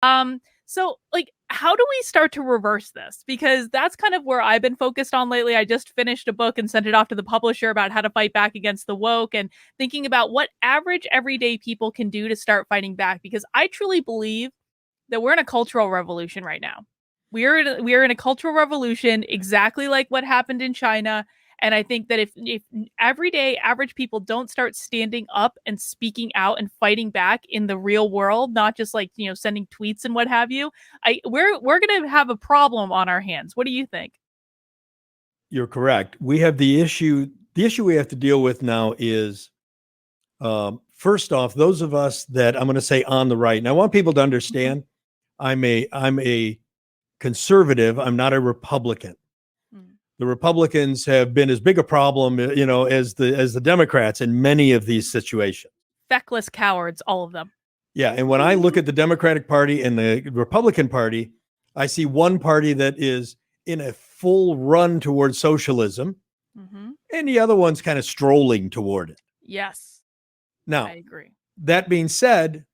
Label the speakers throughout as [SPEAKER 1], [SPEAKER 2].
[SPEAKER 1] So like how do we start to reverse this? Because that's kind of where I've been focused on lately. I just finished a book and sent it off to the publisher about how to fight back against the woke and thinking about what average everyday people can do to start fighting back because I truly believe that we're in a cultural revolution right now. We are in a cultural revolution exactly like what happened in China. And I think that if everyday average people don't start standing up and speaking out and fighting back in the real world, not just like sending tweets and what have you, we're gonna have a problem on our hands. What do you think?
[SPEAKER 2] You're correct. We have the issue. The issue we have to deal with now is, first off, those of us that I'm going to say on the right. And I want people to understand, I'm a conservative. I'm not a Republican.
[SPEAKER 1] Mm.
[SPEAKER 2] The Republicans have been as big a problem, as the Democrats in many of these situations.
[SPEAKER 1] Feckless cowards, all of them.
[SPEAKER 2] Yeah, and when I look at the Democratic Party and the Republican Party, I see one party that is in a full run towards socialism, and the other one's kind of strolling toward it.
[SPEAKER 1] Yes,
[SPEAKER 2] Now,
[SPEAKER 1] I agree.
[SPEAKER 2] that being said,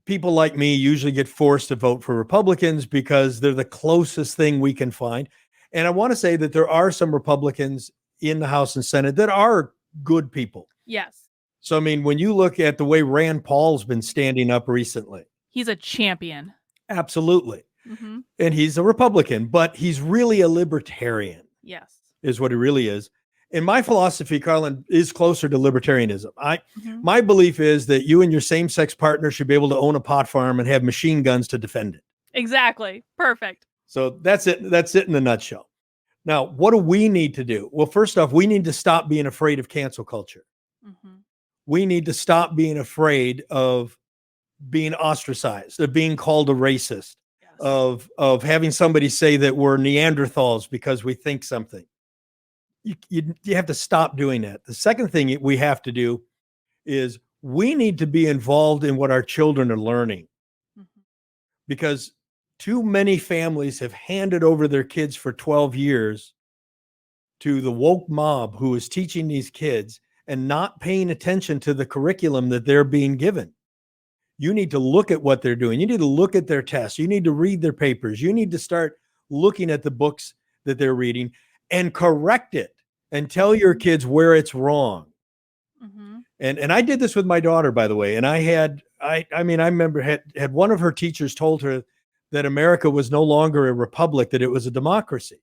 [SPEAKER 2] people like me usually get forced to vote for Republicans because they're the closest thing we can find. And I want to say that there are some Republicans in the House and Senate that are good people.
[SPEAKER 1] Yes.
[SPEAKER 2] So, I mean, when you look at the way Rand Paul's been standing up recently,
[SPEAKER 1] he's a champion.
[SPEAKER 2] Absolutely. And he's a Republican, but he's really a libertarian.
[SPEAKER 1] Yes.
[SPEAKER 2] Is what he really is. And my philosophy, Carlin, is closer to libertarianism. My belief is that you and your same-sex partner should be able to own a pot farm and have machine guns to defend it.
[SPEAKER 1] Exactly. Perfect.
[SPEAKER 2] So that's it. That's it in a nutshell. Now, what do we need to do? Well, first off, we need to stop being afraid of cancel culture. We need to stop being afraid of being ostracized, of being called a racist, of having somebody say that we're Neanderthals because we think something. You have to stop doing that. The second thing we have to do is we need to be involved in what our children are learning, because too many families have handed over their kids for 12 years to the woke mob who is teaching these kids and not paying attention to the curriculum that they're being given. You need to look at what they're doing. You need to look at their tests. You need to read their papers. You need to start looking at the books that they're reading and correct it and tell your kids where it's wrong. And I did this with my daughter, by the way. And I remember had one of her teachers told her that America was no longer a republic, that it was a democracy.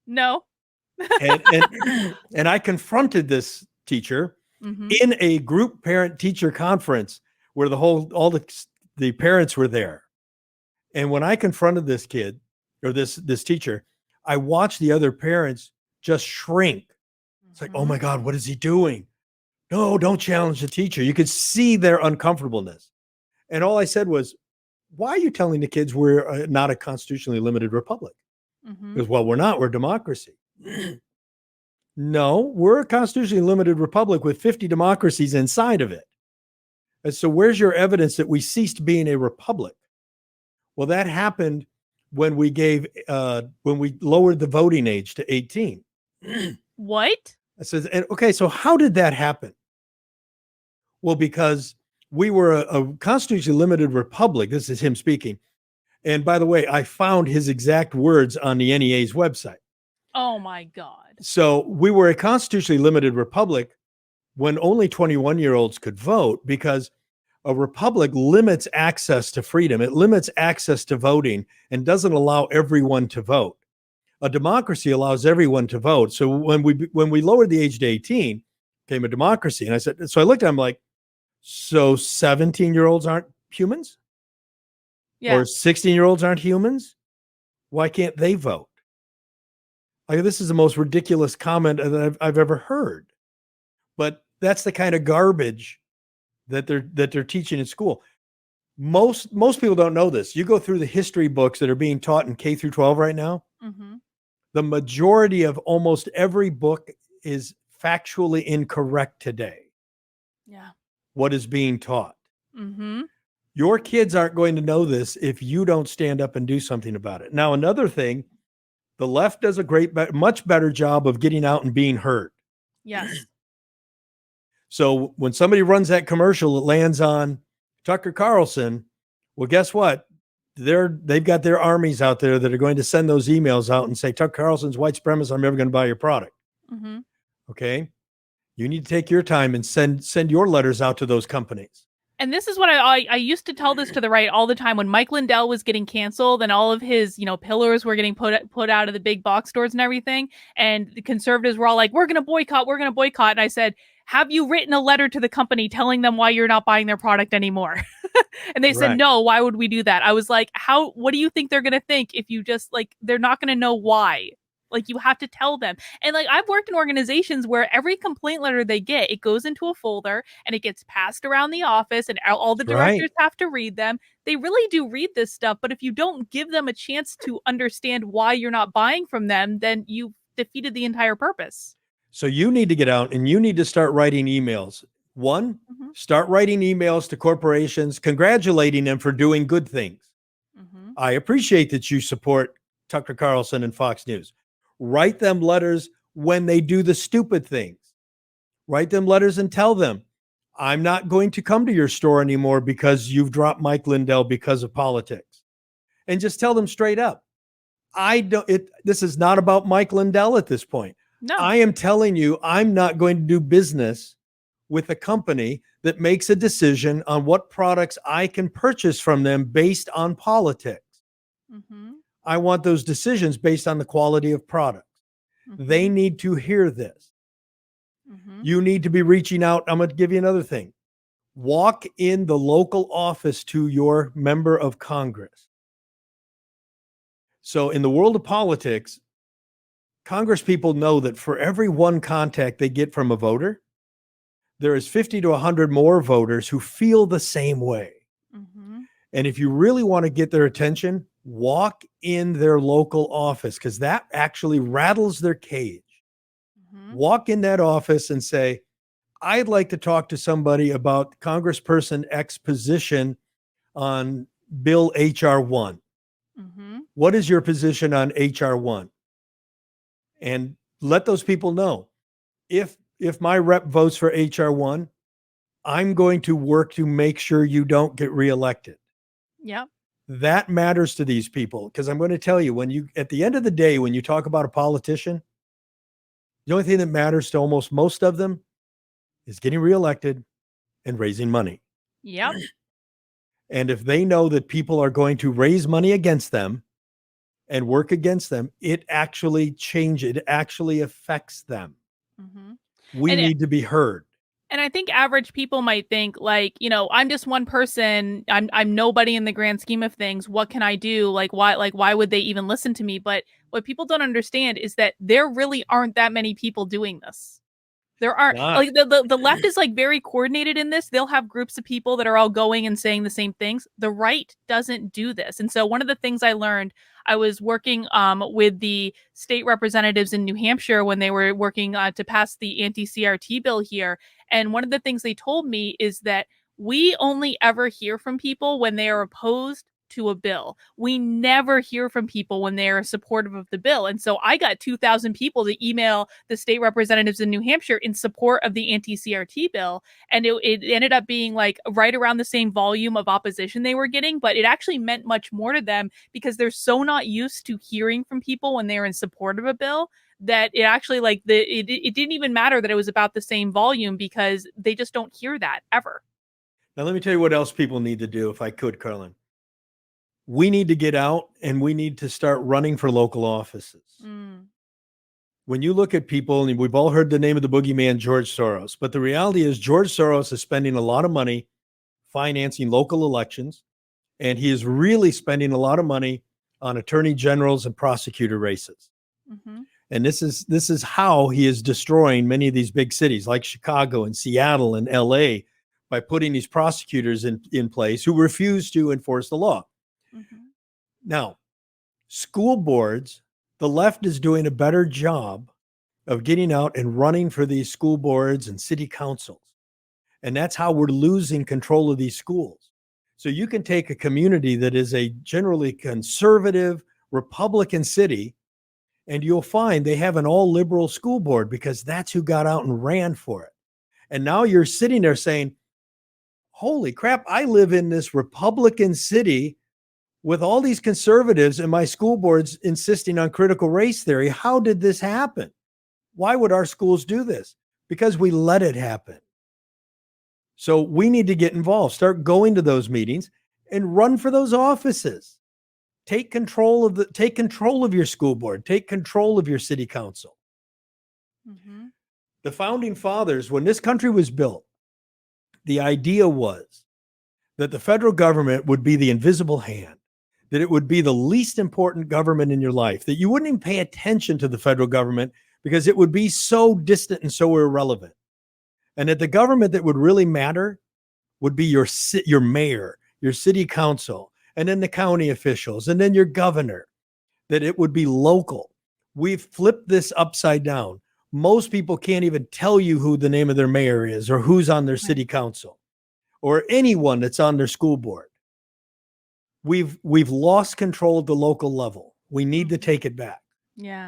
[SPEAKER 1] No.
[SPEAKER 2] and I confronted this teacher in a group parent teacher conference where all the parents were there. And when I confronted this kid or this teacher, I watched the other parents just shrink. It's like, oh my God, what is he doing? No, don't challenge the teacher. You could see their uncomfortableness. And all I said was, why are you telling the kids we're not a constitutionally limited republic? Because, well, we're not, we're a democracy. No, we're a constitutionally limited republic with 50 democracies inside of it. And so where's your evidence that we ceased being a republic? Well, that happened when we lowered the voting age to 18.
[SPEAKER 1] What?
[SPEAKER 2] I said, okay, so how did that happen? Well, because we were a constitutionally limited republic. This is him speaking. And by the way, I found his exact words on the NEA's website.
[SPEAKER 1] Oh my God.
[SPEAKER 2] So we were a constitutionally limited republic when only 21-year-olds could vote, because a republic limits access to freedom. It limits access to voting and doesn't allow everyone to vote. A democracy allows everyone to vote. So when we lowered the age to 18, became a democracy. And I said, so I looked at him like, so 17-year-olds aren't humans?
[SPEAKER 1] Yeah.
[SPEAKER 2] Or 16-year-olds aren't humans? Why can't they vote? Like, this is the most ridiculous comment that I've ever heard. But that's the kind of garbage that they're teaching in school. Most people don't know this. You go through the history books that are being taught in K through 12 right now. The majority of almost every book is factually incorrect today.
[SPEAKER 1] Yeah.
[SPEAKER 2] What is being taught. Your kids aren't going to know this if you don't stand up and do something about it. Now, another thing, the left does much better job of getting out and being heard.
[SPEAKER 1] Yes.
[SPEAKER 2] So when somebody runs that commercial that lands on Tucker Carlson, well, guess what? they've got their armies out there that are going to send those emails out and say, Tucker Carlson's white supremacist, I'm never going to buy your product.
[SPEAKER 1] Mm-hmm.
[SPEAKER 2] Okay. You need to take your time and send your letters out to those companies.
[SPEAKER 1] And this is what I used to tell this to the right all the time when Mike Lindell was getting canceled and all of his, pillars were getting put out of the big box stores and everything. And the conservatives were all like, we're going to boycott. We're going to boycott. And I said, have you written a letter to the company telling them why you're not buying their product anymore? And they said, no, why would we do that? I was like, what do you think they're going to think if you just they're not going to know why? Like, you have to tell them. And I've worked in organizations where every complaint letter they get, it goes into a folder and it gets passed around the office and all the directors have to read them. They really do read this stuff. But if you don't give them a chance to understand why you're not buying from them, then you've defeated the entire purpose.
[SPEAKER 2] So you need to get out and you need to start writing emails. One, start writing emails to corporations, congratulating them for doing good things. I appreciate that you support Tucker Carlson and Fox News. Write them letters when they do the stupid things. Write them letters and tell them, I'm not going to come to your store anymore because you've dropped Mike Lindell because of politics. And just tell them straight up. This is not about Mike Lindell at this point.
[SPEAKER 1] No.
[SPEAKER 2] I am telling you, I'm not going to do business with a company that makes a decision on what products I can purchase from them based on politics. I want those decisions based on the quality of products. They need to hear this. You need to be reaching out. I'm going to give you another thing. Walk in the local office to your member of Congress. So in the world of politics, Congress people know that for every one contact they get from a voter, there is 50 to 100 more voters who feel the same way. And if you really want to get their attention, walk in their local office because that actually rattles their cage. Walk in that office and say, I'd like to talk to somebody about Congressperson X position on Bill HR 1. What is your position on HR 1? And let those people know if my rep votes for HR 1, I'm going to work to make sure you don't get reelected.
[SPEAKER 1] Yep.
[SPEAKER 2] That matters to these people because I'm going to tell you, at the end of the day, when you talk about a politician, the only thing that matters to almost most of them is getting reelected and raising money.
[SPEAKER 1] Yep.
[SPEAKER 2] And if they know that people are going to raise money against them and work against them, it actually affects them. We need to be heard.
[SPEAKER 1] And I think average people might think I'm just one person. I'm nobody in the grand scheme of things. What can I do? Why would they even listen to me? But what people don't understand is that there really aren't that many people doing this. There aren't the left is very coordinated in this. They'll have groups of people that are all going and saying the same things. The right doesn't do this. And so one of the things I learned, I was working with the state representatives in New Hampshire when they were working to pass the anti-CRT bill here. And one of the things they told me is that we only ever hear from people when they are opposed to a bill. We never hear from people when they are supportive of the bill. And so I got 2,000 people to email the state representatives in New Hampshire in support of the anti-CRT bill. And it ended up being right around the same volume of opposition they were getting, but it actually meant much more to them because they're so not used to hearing from people when they're in support of a bill that it actually it didn't even matter that it was about the same volume because they just don't hear that ever.
[SPEAKER 2] Now, let me tell you what else people need to do, if I could, Carlin. We need to get out and we need to start running for local offices. When you look at people, and we've all heard the name of the boogeyman, George Soros, but the reality is George Soros is spending a lot of money financing local elections, and he is really spending a lot of money on attorney generals and prosecutor races. And this is how he is destroying many of these big cities like Chicago and Seattle and LA by putting these prosecutors in place who refuse to enforce the law. Now, school boards, the left is doing a better job of getting out and running for these school boards and city councils. And that's how we're losing control of these schools. So you can take a community that is a generally conservative Republican city, and you'll find they have an all liberal school board because that's who got out and ran for it. And now you're sitting there saying, holy crap, I live in this Republican city With all these conservatives and my school boards insisting on critical race theory, how did this happen? Why would our schools do this? Because we let it happen. So we need to get involved, start going to those meetings and run for those offices. Take control of your school board, take control of your city council. Mm-hmm. The founding fathers, when this country was built, the idea was that the federal government would be the invisible hand, that it would be the least important government in your life, that you wouldn't even pay attention to the federal government because it would be so distant and so irrelevant. And that the government that would really matter would be your mayor, your city council, and then the county officials, and then your governor, that it would be local. We've flipped this upside down. Most people can't even tell you who the name of their mayor is or who's on their city council or anyone that's on their school board. We've lost control at the local level. We need to take it back.
[SPEAKER 1] Yeah.